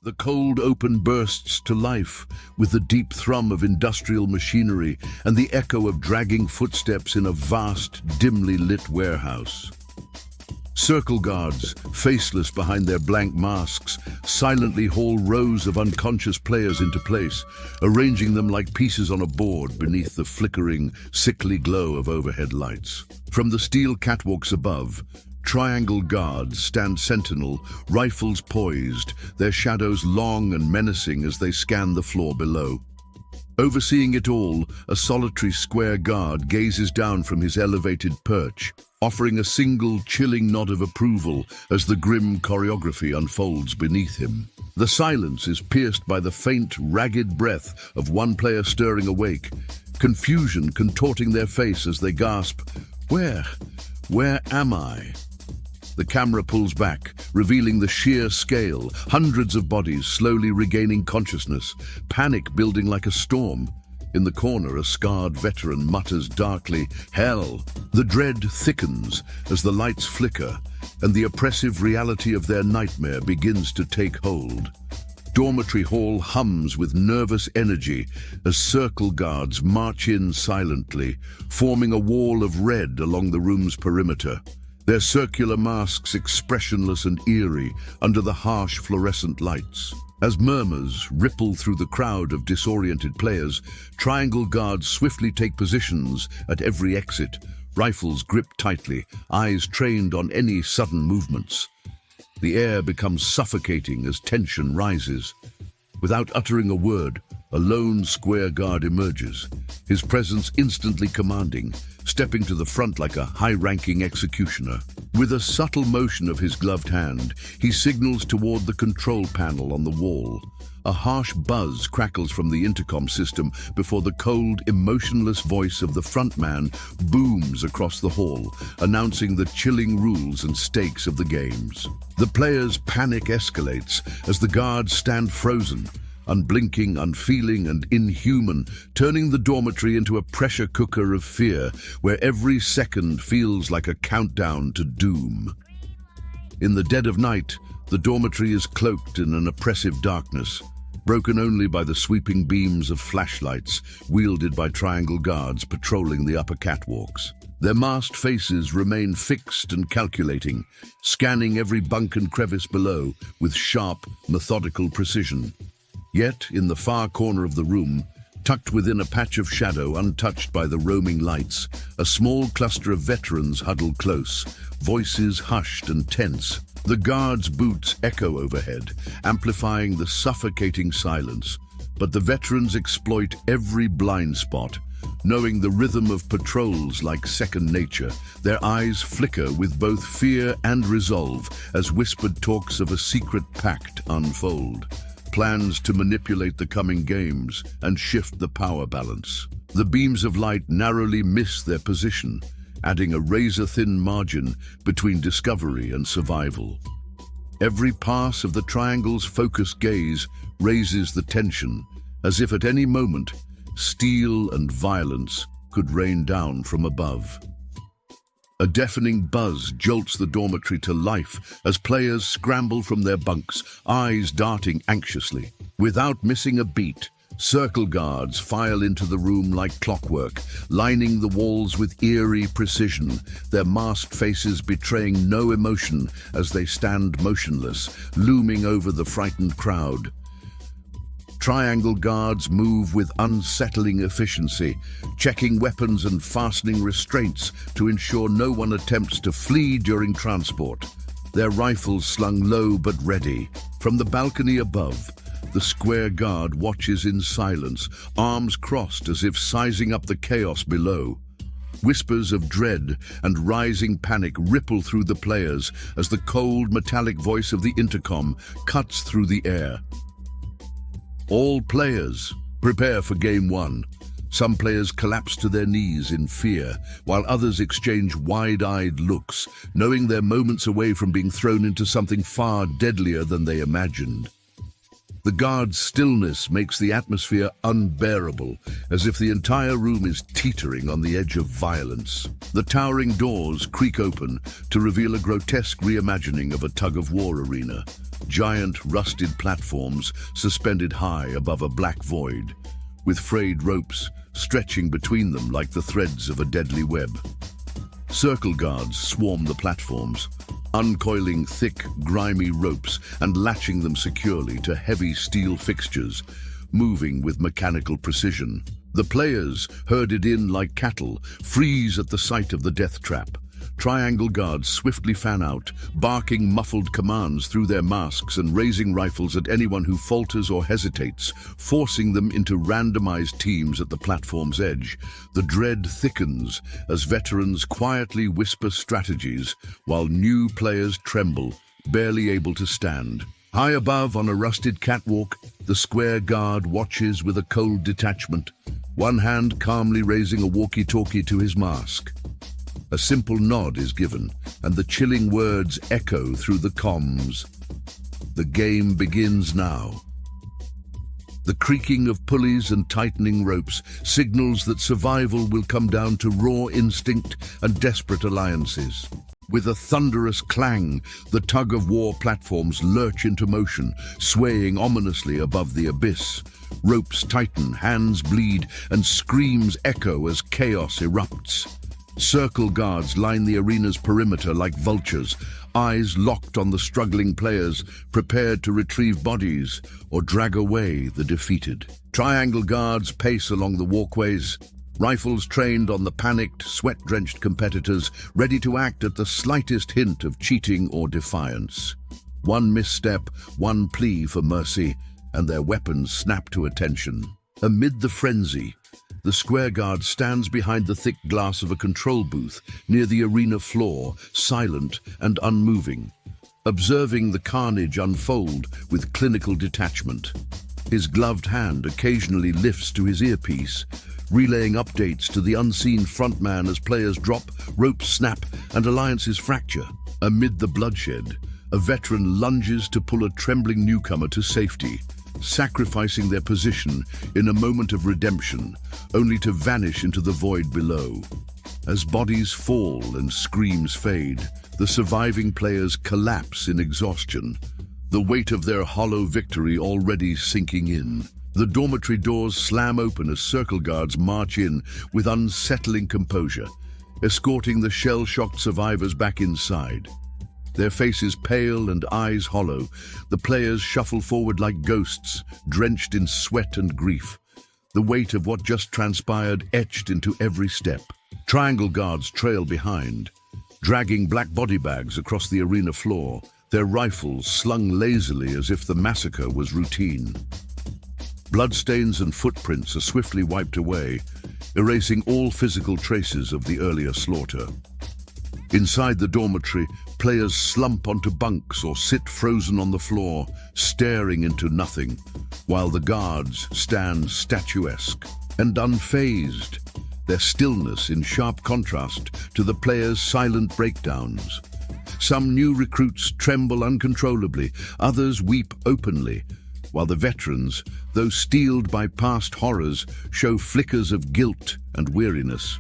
The cold open bursts to life with the deep thrum of industrial machinery and the echo of dragging footsteps in a vast, dimly lit warehouse. Circle guards, faceless behind their blank masks, silently haul rows of unconscious players into place, arranging them like pieces on a board beneath the flickering, sickly glow of overhead lights. From the steel catwalks above, triangle guards stand sentinel, rifles poised, their shadows long and menacing as they scan the floor below. Overseeing it all, a solitary square guard gazes down from his elevated perch, offering a single chilling nod of approval as the grim choreography unfolds beneath him. The silence is pierced by the faint, ragged breath of one player stirring awake, confusion contorting their face as they gasp, Where am I?" The camera pulls back, revealing the sheer scale, hundreds of bodies slowly regaining consciousness, panic building like a storm. In the corner, a scarred veteran mutters darkly, "Hell!" The dread thickens as the lights flicker, and the oppressive reality of their nightmare begins to take hold. Dormitory hall hums with nervous energy as circle guards march in silently, forming a wall of red along the room's perimeter. Their circular masks expressionless and eerie under the harsh fluorescent lights. As murmurs ripple through the crowd of disoriented players, triangle guards swiftly take positions at every exit, rifles gripped tightly, eyes trained on any sudden movements. The air becomes suffocating as tension rises. Without uttering a word, a lone square guard emerges, his presence instantly commanding, stepping to the front like a high-ranking executioner. With a subtle motion of his gloved hand, he signals toward the control panel on the wall. A harsh buzz crackles from the intercom system before the cold, emotionless voice of the frontman booms across the hall, announcing the chilling rules and stakes of the games. The players' panic escalates as the guards stand frozen, unblinking, unfeeling, and inhuman, turning the dormitory into a pressure cooker of fear, where every second feels like a countdown to doom. In the dead of night, the dormitory is cloaked in an oppressive darkness, broken only by the sweeping beams of flashlights wielded by triangle guards patrolling the upper catwalks. Their masked faces remain fixed and calculating, scanning every bunk and crevice below with sharp, methodical precision. Yet, in the far corner of the room, tucked within a patch of shadow untouched by the roaming lights, a small cluster of veterans huddle close, voices hushed and tense. The guards' boots echo overhead, amplifying the suffocating silence. But the veterans exploit every blind spot, knowing the rhythm of patrols like second nature. Their eyes flicker with both fear and resolve as whispered talks of a secret pact unfold. Plans to manipulate the coming games and shift the power balance. The beams of light narrowly miss their position, adding a razor-thin margin between discovery and survival. Every pass of the triangle's focused gaze raises the tension, as if at any moment, steel and violence could rain down from above. A deafening buzz jolts the dormitory to life as players scramble from their bunks, eyes darting anxiously. Without missing a beat, circle guards file into the room like clockwork, lining the walls with eerie precision, their masked faces betraying no emotion as they stand motionless, looming over the frightened crowd. Triangle guards move with unsettling efficiency, checking weapons and fastening restraints to ensure no one attempts to flee during transport. Their rifles slung low but ready. From the balcony above, the square guard watches in silence, arms crossed as if sizing up the chaos below. Whispers of dread and rising panic ripple through the players as the cold, metallic voice of the intercom cuts through the air. All players, prepare for Game 1. Some players collapse to their knees in fear, while others exchange wide-eyed looks, knowing they're moments away from being thrown into something far deadlier than they imagined. The guard's stillness makes the atmosphere unbearable, as if the entire room is teetering on the edge of violence. The towering doors creak open to reveal a grotesque reimagining of a tug-of-war arena. giant rusted platforms suspended high above a black void, with frayed ropes stretching between them like the threads of a deadly web. Circle guards swarm the platforms, uncoiling thick, grimy ropes and latching them securely to heavy steel fixtures, moving with mechanical precision. The players, herded in like cattle, freeze at the sight of the death trap. Triangle guards swiftly fan out, barking muffled commands through their masks and raising rifles at anyone who falters or hesitates, forcing them into randomized teams at the platform's edge. The dread thickens as veterans quietly whisper strategies while new players tremble, barely able to stand. High above on a rusted catwalk, the square guard watches with a cold detachment, one hand calmly raising a walkie-talkie to his mask. A simple nod is given, and the chilling words echo through the comms. The game begins now. The creaking of pulleys and tightening ropes signals that survival will come down to raw instinct and desperate alliances. With a thunderous clang, the tug-of-war platforms lurch into motion, swaying ominously above the abyss. Ropes tighten, hands bleed, and screams echo as chaos erupts. Circle guards line the arena's perimeter like vultures, eyes locked on the struggling players, prepared to retrieve bodies or drag away the defeated. Triangle guards pace along the walkways, rifles trained on the panicked, sweat-drenched competitors, ready to act at the slightest hint of cheating or defiance. One misstep, one plea for mercy, and their weapons snap to attention. Amid the frenzy, the square guard stands behind the thick glass of a control booth near the arena floor, silent and unmoving, observing the carnage unfold with clinical detachment. His gloved hand occasionally lifts to his earpiece, relaying updates to the unseen frontman as players drop, ropes snap, and alliances fracture. Amid the bloodshed, a veteran lunges to pull a trembling newcomer to safety, sacrificing their position in a moment of redemption, only to vanish into the void below. As bodies fall and screams fade, the surviving players collapse in exhaustion, the weight of their hollow victory already sinking in. The dormitory doors slam open as circle guards march in with unsettling composure, escorting the shell-shocked survivors back inside. Their faces pale and eyes hollow, the players shuffle forward like ghosts, drenched in sweat and grief, the weight of what just transpired etched into every step. Triangle guards trail behind, dragging black body bags across the arena floor, their rifles slung lazily as if the massacre was routine. Bloodstains and footprints are swiftly wiped away, erasing all physical traces of the earlier slaughter. Inside the dormitory, players slump onto bunks or sit frozen on the floor, staring into nothing, while the guards stand statuesque and unfazed, their stillness in sharp contrast to the players' silent breakdowns. Some new recruits tremble uncontrollably, others weep openly, while the veterans, though steeled by past horrors, show flickers of guilt and weariness.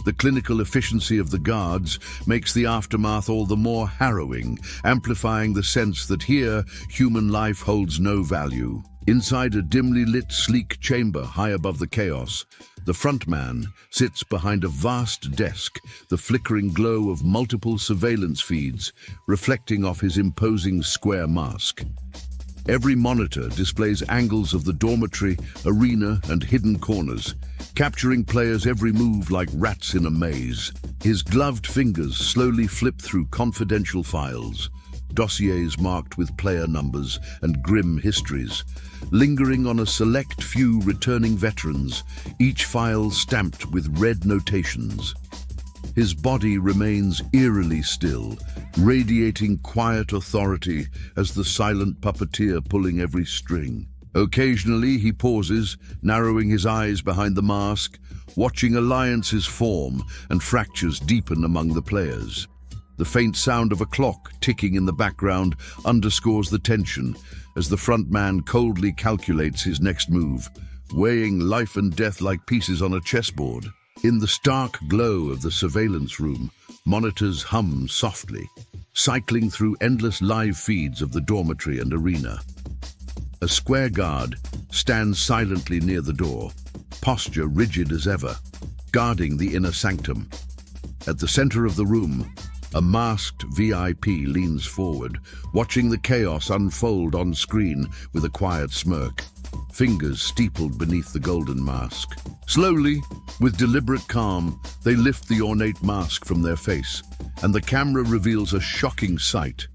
The clinical efficiency of the guards makes the aftermath all the more harrowing, amplifying the sense that here human life holds no value. Inside a dimly lit, sleek chamber high above the chaos, the frontman sits behind a vast desk, the flickering glow of multiple surveillance feeds reflecting off his imposing square mask. Every monitor displays angles of the dormitory, arena, and hidden corners, capturing players' every move like rats in a maze. His gloved fingers slowly flip through confidential files, dossiers marked with player numbers and grim histories, lingering on a select few returning veterans, each file stamped with red notations. His body remains eerily still, radiating quiet authority as the silent puppeteer pulling every string. Occasionally he pauses, narrowing his eyes behind the mask, watching alliances form and fractures deepen among the players. The faint sound of a clock ticking in the background underscores the tension as the front man coldly calculates his next move, weighing life and death like pieces on a chessboard. In the stark glow of the surveillance room, monitors hum softly, cycling through endless live feeds of the dormitory and arena. A square guard stands silently near the door, posture rigid as ever, guarding the inner sanctum. At the center of the room, a masked VIP leans forward, watching the chaos unfold on screen with a quiet smirk, fingers steepled beneath the golden mask. Slowly, with deliberate calm, they lift the ornate mask from their face, and the camera reveals a shocking sight.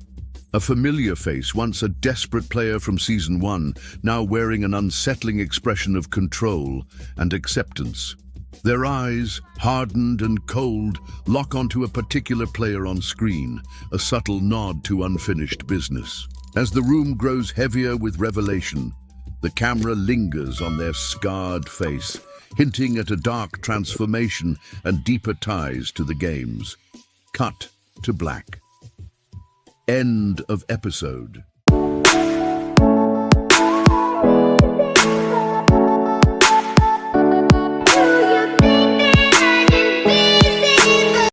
A familiar face, once a desperate player from Season 1, now wearing an unsettling expression of control and acceptance. Their eyes, hardened and cold, lock onto a particular player on screen, a subtle nod to unfinished business. As the room grows heavier with revelation, the camera lingers on their scarred face, hinting at a dark transformation and deeper ties to the games. Cut to black. End of episode.